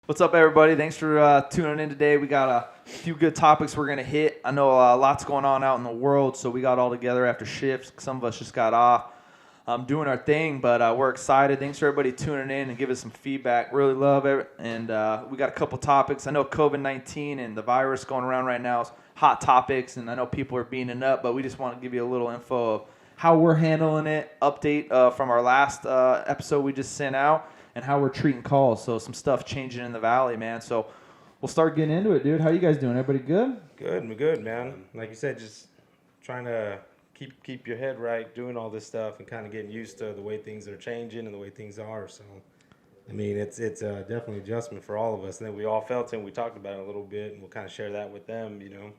What's up, everybody? Thanks for tuning in today. We got a few good topics we're going to hit. I know lots going on out in the world, so we got all together after shifts. Some of us just got off doing our thing, but we're excited. Thanks for everybody tuning in and give us some feedback. Really love it. And we got a couple topics. I know COVID-19 and the virus going around right now is hot topics, and I know people are beating it up, but we just want to give you a little info of how we're handling it, update from our last episode we just sent out, and how we're treating calls. So some stuff changing in the valley, man. So we'll start getting into it, dude. How you guys doing? Everybody good? Good, man. Like you said, just trying to keep your head right, doing all this stuff, and kind of getting used to the way things are changing and the way things are. So, I mean, it's definitely adjustment for all of us. And then we all felt it, and we talked about it a little bit, and we'll kind of share that with them, you know.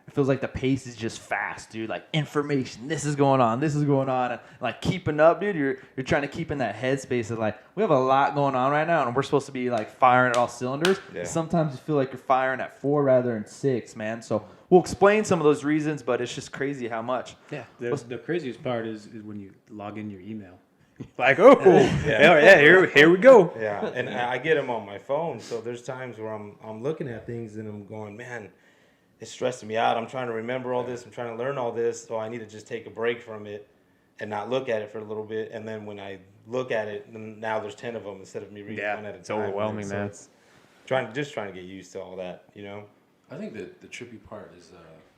It feels like the pace is just fast, dude. Like information, this is going on, and like keeping up, dude. You're trying to keep in that headspace of like we have a lot going on right now, and we're supposed to be like firing at all cylinders. Yeah. Sometimes you feel like you're firing at 4 rather than 6, man. So we'll explain some of those reasons, but it's just crazy how much. Yeah. The craziest part is when you log in your email. Like, oh, yeah, here we go. Yeah, and I get them on my phone, so there's times where I'm looking at things and I'm going, man, it's stressing me out. I'm trying to remember all this. I'm trying to learn all this. So I need to just take a break from it and not look at it for a little bit. And then when I look at it, then now there's 10 of them instead of me reading one at a time. It's overwhelming, man. It's trying to get used to all that, you know? I think that the trippy part is,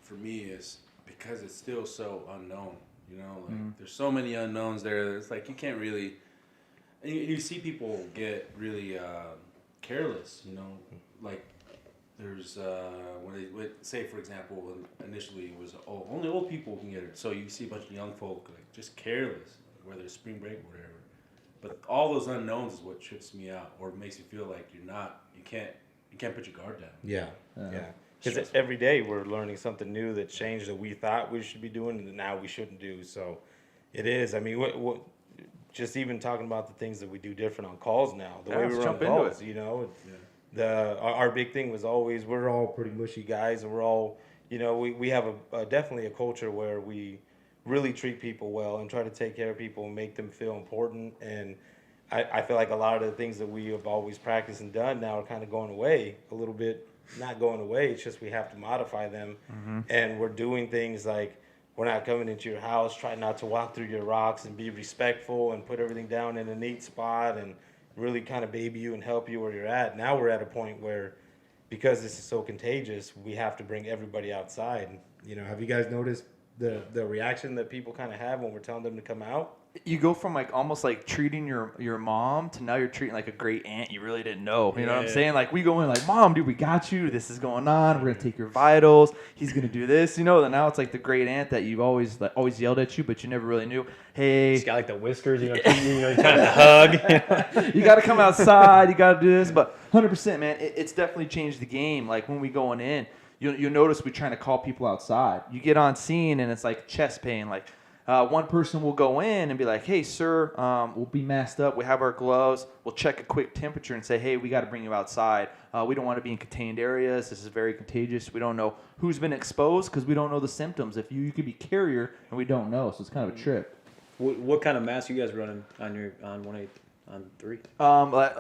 for me, is because it's still so unknown. You know, like there's so many unknowns there. It's like you can't really, and you see people get really careless. You know, like there's when they say, for example, initially it was only old people can get it. So you see a bunch of young folk like just careless, whether it's spring break or whatever. But all those unknowns is what trips me out, or makes you feel like you can't put your guard down. Yeah. Because every day we're learning something new that changed that we thought we should be doing and now we shouldn't do. So it is. I mean, what just even talking about the things that we do different on calls now, the way we run calls, you know. Our big thing was always we're all pretty mushy guys, and we're all, you know, we have definitely a culture where we really treat people well and try to take care of people and make them feel important. And I feel like a lot of the things that we have always practiced and done now are kind of going away a little bit. Not going away, it's just we have to modify them. And we're doing things like we're not coming into your house, trying not to walk through your rocks, and be respectful and put everything down in a neat spot and really kind of baby you and help you where you're at. Now we're at a point where, because this is so contagious, we have to bring everybody outside. You know, have you guys noticed the reaction that people kind of have when we're telling them to come out? You go from like almost like treating your mom to now you're treating like a great aunt you really didn't know. You know what I'm saying? Like we go in like, Mom, dude, we got you. This is going on. We're gonna take your vitals. He's gonna do this. You know. And now it's like the great aunt that you've always yelled at you, but you never really knew. Hey, She's got like the whiskers, you're trying to hug. You got to come outside. You got to do this. But 100%, man, it's definitely changed the game. Like when we going in, you'll notice we're trying to call people outside. You get on scene and it's like chest pain. Like one person will go in and be like, hey, sir, we'll be masked up. We have our gloves. We'll check a quick temperature and say, hey, we got to bring you outside. We don't want to be in contained areas. This is very contagious. We don't know who's been exposed because we don't know the symptoms. If you could be carrier and we don't know. So it's kind of a trip. What kind of mask you guys running on 1-8 on 3?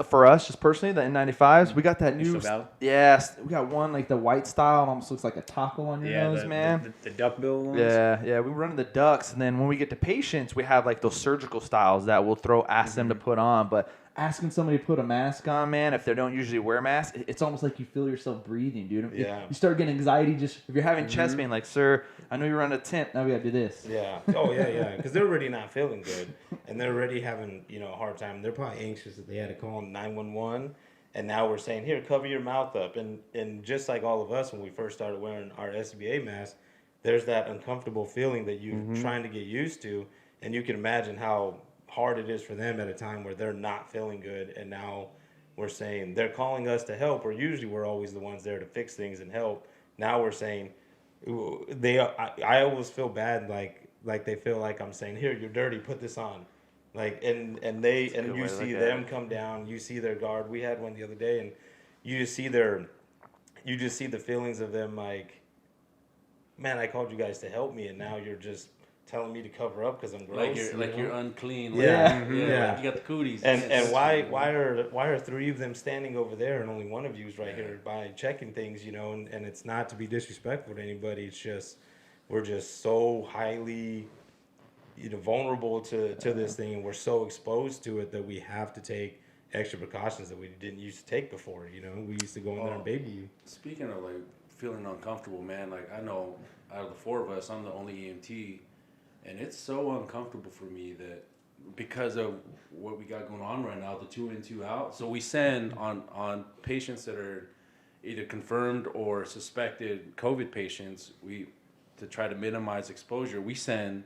For us, just personally, the N95s, we got that new. So valid? Yes, we got one like the white style. It almost looks like a taco on your nose, man. The duck bill ones? Yeah. We run the ducks, and then when we get to patients, we have like those surgical styles that we'll ask them to put on. But asking somebody to put a mask on, man, if they don't usually wear masks, it's almost like you feel yourself breathing, dude. Yeah. You start getting anxiety just if you're having chest pain, like, sir, I know you're on a tent. Now we got to do this. Yeah. Oh, yeah. Because they're already not feeling good, and they're already having, you know, a hard time. They're probably anxious that they had to call 911, and now we're saying, here, cover your mouth up. And just like all of us when we first started wearing our SBA mask, there's that uncomfortable feeling that you're trying to get used to, and you can imagine how hard it is for them at a time where they're not feeling good. And now we're saying they're calling us to help, or usually we're always the ones there to fix things and help. Now we're saying I always feel bad, like they feel like I'm saying, here, you're dirty, put this on, like, and you see them come down, you see their guard. We had one the other day, and you just see the feelings of them, like, man, I called you guys to help me, and now you're just telling me to cover up because I'm gross. You're unclean. Yeah. Like you got the cooties. And why are three of them standing over there and only one of you is right here by checking things, and it's not to be disrespectful to anybody. It's just we're just so highly vulnerable to this thing, and we're so exposed to it that we have to take extra precautions that we didn't used to take before. We used to go in there and baby you. Speaking of like feeling uncomfortable, man, like I know out of the four of us, I'm the only EMT, and it's so uncomfortable for me that because of what we got going on right now, the 2 in, 2 out. So we send on patients that are either confirmed or suspected COVID patients. To try to minimize exposure, we send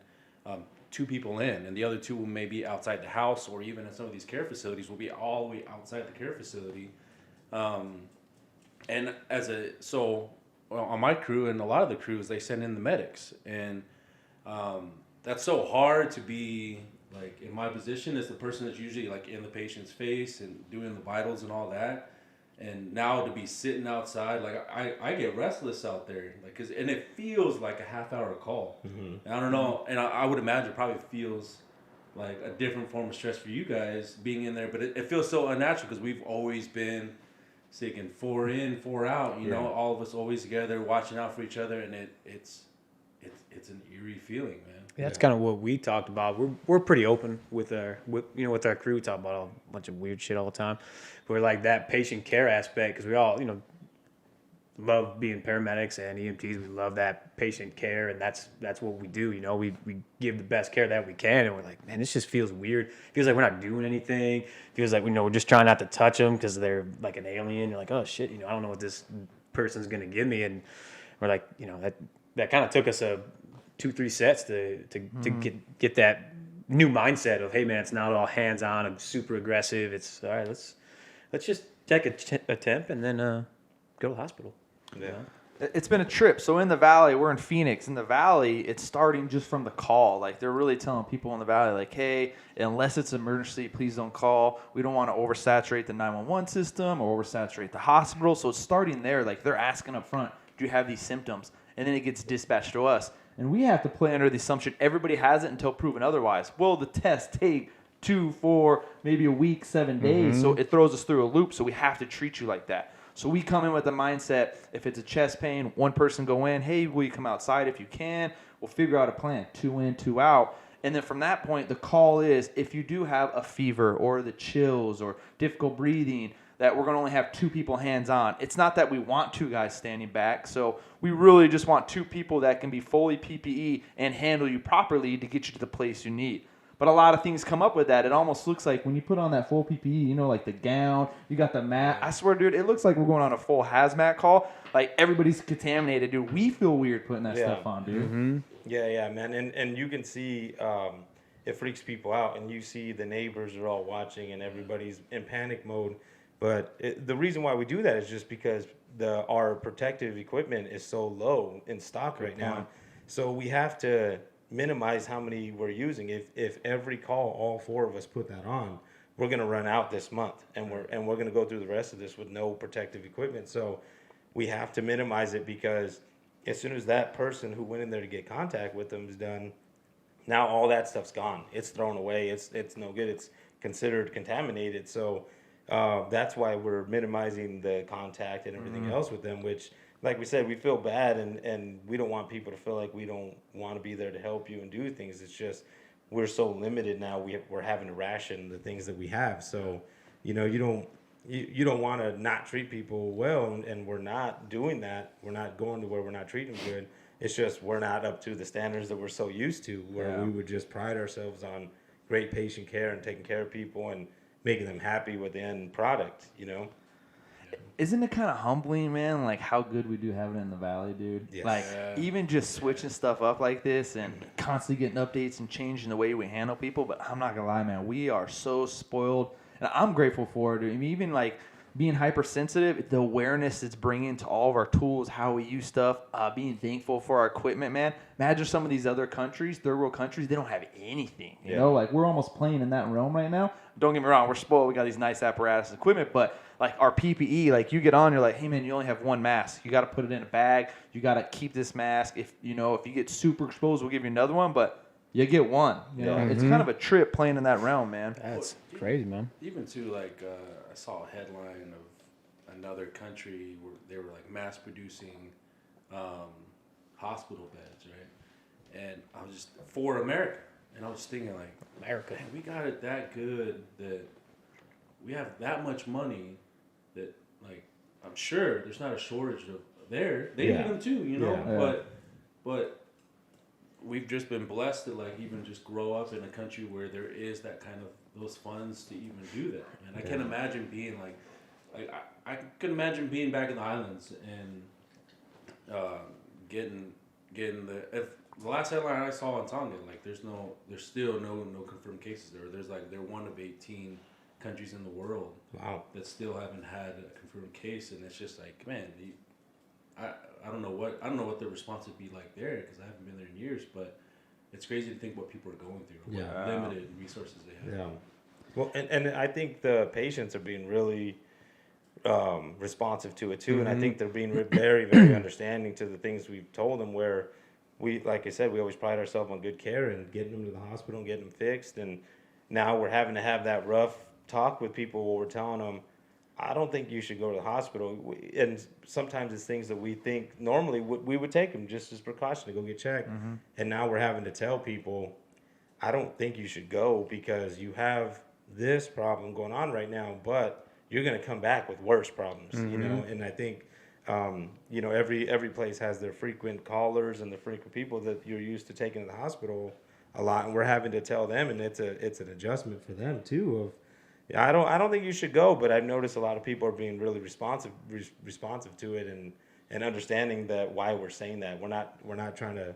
2 people in, and the other 2 may be outside the house, or even in some of these care facilities will be all the way outside the care facility. And on my crew and a lot of the crews, they send in the medics, and that's so hard to be like in my position as the person that's usually like in the patient's face and doing the vitals and all that. And now to be sitting outside, like I get restless out there, like and it feels like a half-hour call. Mm-hmm. And I don't know, and I would imagine it probably feels like a different form of stress for you guys being in there, but it feels so unnatural because we've always been sick and 4 in, 4 out. You know, all of us always together, watching out for each other, and it's an eerie feeling, man. Yeah, that's kind of what we talked about. We're pretty open with our crew. We talk about a bunch of weird shit all the time. We're like that patient care aspect because we all love being paramedics and EMTs. We love that patient care, and that's what we do. We give the best care that we can, and we're like, man, this just feels weird. It feels like we're not doing anything. It feels like we're just trying not to touch them because they're like an alien. You're like, oh shit, I don't know what this person's gonna give me, and we're like, that kind of took us 2-3 sets to get that new mindset of, hey man, it's not all hands on. I'm super aggressive. It's all right. Let's just take a temp and then go to the hospital. Yeah. It's been a trip. So in the Valley, we're in Phoenix. In the Valley, it's starting just from the call. Like they're really telling people in the Valley, like, hey, unless it's an emergency, please don't call. We don't want to oversaturate the 911 system or oversaturate the hospital. So it's starting there. Like they're asking up front, do you have these symptoms? And then it gets dispatched to us. And we have to play under the assumption everybody has it until proven otherwise. Well, the tests take 2, 4, maybe a week, 7 days. So it throws us through a loop. So we have to treat you like that. So we come in with the mindset, if it's a chest pain, one person go in, hey, will you come outside if you can? We'll figure out a plan, 2 in, 2 out. And then from that point, the call is if you do have a fever or the chills or difficult breathing, that we're going to only have 2 people hands-on. It's not that we want 2 guys standing back. So we really just want 2 people that can be fully PPE and handle you properly to get you to the place you need. But a lot of things come up with that. It almost looks like when you put on that full PPE, like the gown, you got the mat. I swear, dude, it looks like we're going on a full hazmat call. Like everybody's contaminated, dude. We feel weird putting that stuff on, dude. Mm-hmm. Yeah, man. And you can see it freaks people out. And you see the neighbors are all watching and everybody's in panic mode. But the reason why we do that is just because our protective equipment is so low in stock right now. So we have to minimize how many we're using. If every call, all 4 of us put that on, we're going to run out this month, and we're going to go through the rest of this with no protective equipment. So we have to minimize it because as soon as that person who went in there to get contact with them is done, now all that stuff's gone. It's thrown away. It's no good. It's considered contaminated. So that's why we're minimizing the contact and everything else with them, which, like we said, we feel bad and we don't want people to feel like we don't want to be there to help you and do things. It's just we're so limited now. We're having to ration the things that we have. So, you don't want to not treat people well, and we're not doing that. We're not going to where we're not treating them good. It's just we're not up to the standards that we're so used to, where we would just pride ourselves on great patient care and taking care of people and making them happy with the end product, Isn't it kind of humbling, man, like how good we do have it in the Valley, dude? Yes. Like even just switching stuff up like this and constantly getting updates and changing the way we handle people. But I'm not going to lie, man, we are so spoiled. And I'm grateful for it. I mean, even like being hypersensitive, the awareness it's bringing to all of our tools, how we use stuff, being thankful for our equipment, man. Imagine some of these other countries, third world countries, they don't have anything. You know, like we're almost playing in that realm right now. Don't get me wrong, we're spoiled. We got these nice apparatus and equipment, but like our PPE, like you get on, you're like, hey man, you only have 1 mask. You got to put it in a bag. You got to keep this mask. If you get super exposed, we'll give you another one. But you get one. You know, it's kind of a trip playing in that realm, man. That's crazy, man. Even too, like I saw a headline of another country where they were like mass producing hospital beds, right? And I was just for America, and I was thinking like, America. man, we got it that good that we have that much money that like I'm sure there's not a shortage of there. They need them too, you know. Yeah. But we've just been blessed to like even just grow up in a country where there is that kind of those funds to even do that. And I can't imagine being like I could imagine being back in the islands and getting the last headline I saw on Tonga, like there's still no confirmed cases there. They're one of 18 countries in the world that still haven't had a confirmed case, and it's just like, man, I don't know what the response would be like there because I haven't been there in years, but it's crazy to think what people are going through, what limited resources they have. Yeah. Well, and I think the patients are being really responsive to it too, and I think they're being very, very understanding to the things we've told them. Where we, like I said, we always pride ourselves on good care and getting them to the hospital and getting them fixed, and now we're having to have that rough talk with people where we're telling them, I don't think you should go to the hospital. And sometimes it's things that we think normally we would take them just as precaution to go get checked. And now we're having to tell people, I don't think you should go because you have this problem going on right now, but you're going to come back with worse problems, you know? And I think, you know, every place has their frequent callers and the frequent people that you're used to taking to the hospital a lot. And we're having to tell them, and it's an adjustment for them too of, I don't think you should go, but I've noticed a lot of people are being really responsive to it and understanding that why we're saying that. We're not trying to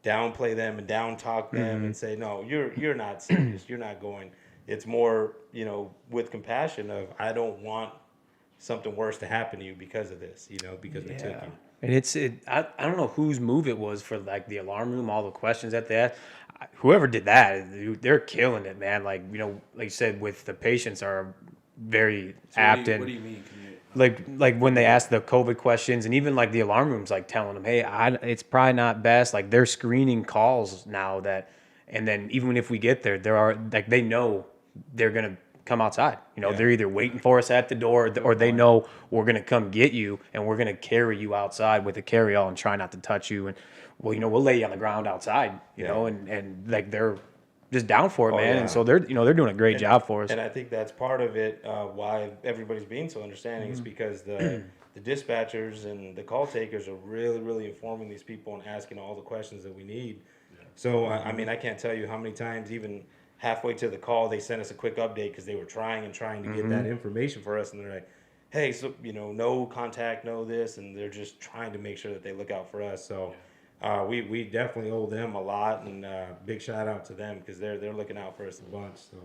downplay them and down talk them and say, no, you're not serious, you're not going. It's more, you know, with compassion of, I don't want something worse to happen to you because of this, you know, because we took you. And I don't know whose move it was for like the alarm room, all the questions that they asked. Whoever did that, they're killing it, man. Like, you know, like you said, with the patients are very apt. What do you mean? Can you, like when they ask the COVID questions, and even like the alarm rooms, like telling them, hey, it's probably not best. Like they're screening calls now and then even if we get there, they know they're gonna come outside. You know, they're either waiting for us at the door or they know we're going to come get you and we're going to carry you outside with a carry-all and try not to touch you. And, well, you know, we'll lay you on the ground outside, you know, and like they're just down for it, man. Yeah. And so they're doing a great job for us. And I think that's part of it, why everybody's being so understanding is because the dispatchers and the call takers are really, really informing these people and asking all the questions that we need. Yeah. So, I mean, I can't tell you how many times even halfway to the call, they sent us a quick update because they were trying to get that information for us. And they're like, hey, so, you know, no contact, no this. And they're just trying to make sure that they look out for us. So we definitely owe them a lot. And big shout out to them because they're looking out for us a bunch. So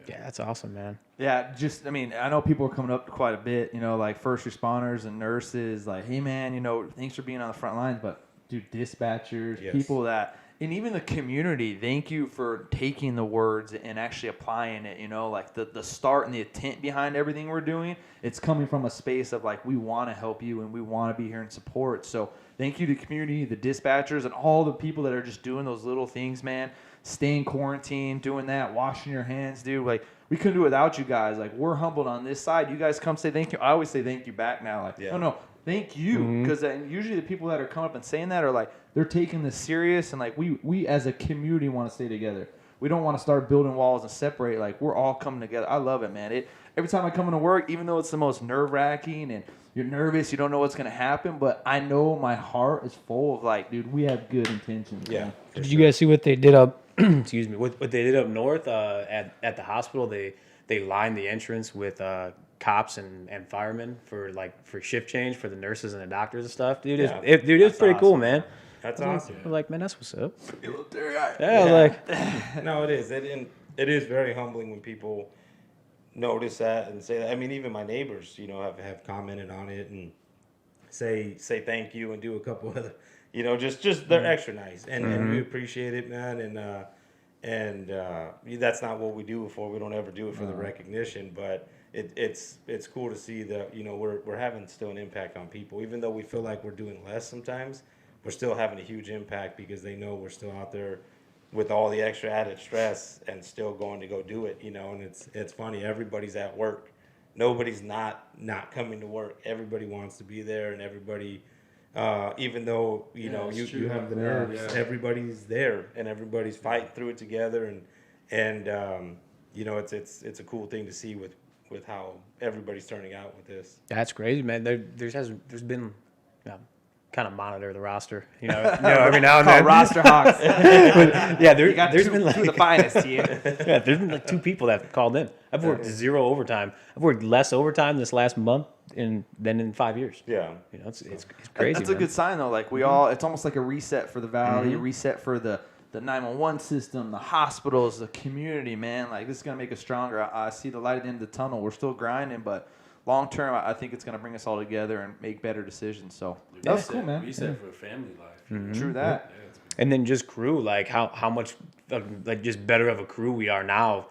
yeah, that's awesome, man. Yeah, I mean, I know people are coming up quite a bit, you know, like first responders and nurses, like, hey, man, you know, thanks for being on the front lines. But, dude, dispatchers, people that... And even the community, thank you for taking the words and actually applying it, you know, like the start and the intent behind everything we're doing. It's coming from a space of like, we want to help you and we want to be here and support. So thank you to the community, the dispatchers, and all the people that are just doing those little things, man. Staying quarantined, doing that, washing your hands, dude. Like, we couldn't do it without you guys. Like, we're humbled on this side. You guys come say thank you. I always say thank you back now. Like, no, thank you. Because usually the people that are coming up and saying that are like, they're taking this serious. And like, we as a community want to stay together. We don't want to start building walls and separate. Like, we're all coming together. I love it, man. Every time I come into work, even though it's the most nerve-wracking and you're nervous, you don't know what's going to happen, but I know my heart is full of like, dude, we have good intentions. Yeah. Man. Did you guys see what they did up excuse me, what they did up north at the hospital? They lined the entrance with cops and firemen for shift change for the nurses and the doctors and stuff. Dude, it's pretty cool, man. That's awesome. We're like, man, that's what's up. You look teary-eyed. Yeah, like No, it is. It is very humbling when people notice that and say that. I mean, even my neighbors, you know, have commented on it and say thank you and do a couple of, you know, just they're extra nice and we appreciate it, man. And that's not what we do it for. We don't ever do it for the recognition, but it's cool to see that, you know, we're having still an impact on people, even though we feel like we're doing less sometimes. We're still having a huge impact because they know we're still out there with all the extra added stress and still going to go do it, you know. And it's funny, everybody's at work, nobody's not coming to work, everybody wants to be there, and everybody, even though you know you have the nerves, everybody's there and everybody's fighting through it together, and you know, it's a cool thing to see with how everybody's turning out with this. That's crazy, man. There's been kind of monitor the roster, you know, every now and then. Roster Hawks. Yeah, there's two, been like two of the finest here. yeah, there's been like 2 people that have called in. I've worked 0 overtime. I've worked less overtime this last month than in 5 years. Yeah, You know, it's crazy. That's a man. good sign though. Like we all, it's almost like a reset for the valley, a reset for the 911 system, the hospitals, the community. Man, like this is gonna make us stronger. I see the light at the end of the tunnel. We're still grinding, but long term, I think it's gonna bring us all together and make better decisions. So that was cool, man. Reset for family life. True that. Yeah, it's And then just crew, like how much like just better of a crew we are now.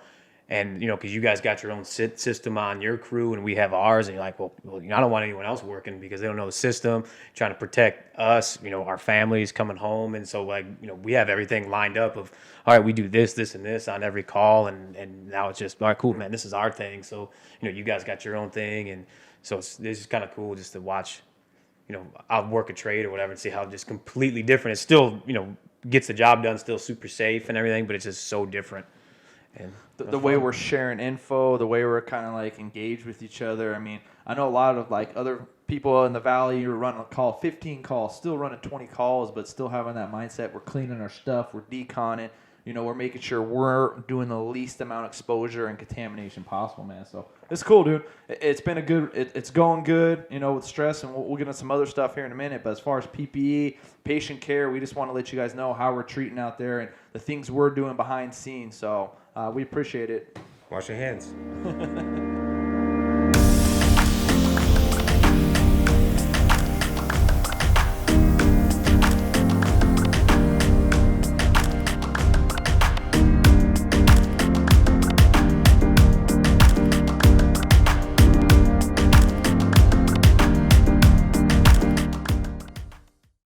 And, you know, because you guys got your own system on your crew and we have ours. And you're like, well, you know, I don't want anyone else working because they don't know the system, trying to protect us, you know, our families coming home. And so, like, you know, we have everything lined up of, all right, we do this, this, and this on every call. And now it's just, all right, cool, man, this is our thing. So, you know, you guys got your own thing. And so this is kind of cool just to watch, you know, I'll work a trade or whatever and see how just completely different. It's still, you know, gets the job done, still super safe and everything, but it's just so different. And The way we're sharing info, the way we're kind of like engaged with each other. I mean, I know a lot of like other people in the valley who run a call, 15 calls, still running 20 calls, but still having that mindset. We're cleaning our stuff, we're deconning. You know, we're making sure we're doing the least amount of exposure and contamination possible, man. So it's cool, dude. It's been it's going good, you know, with stress, and we'll get into some other stuff here in a minute. But as far as PPE, patient care, we just want to let you guys know how we're treating out there and the things we're doing behind scenes. So we appreciate it. wash your hands.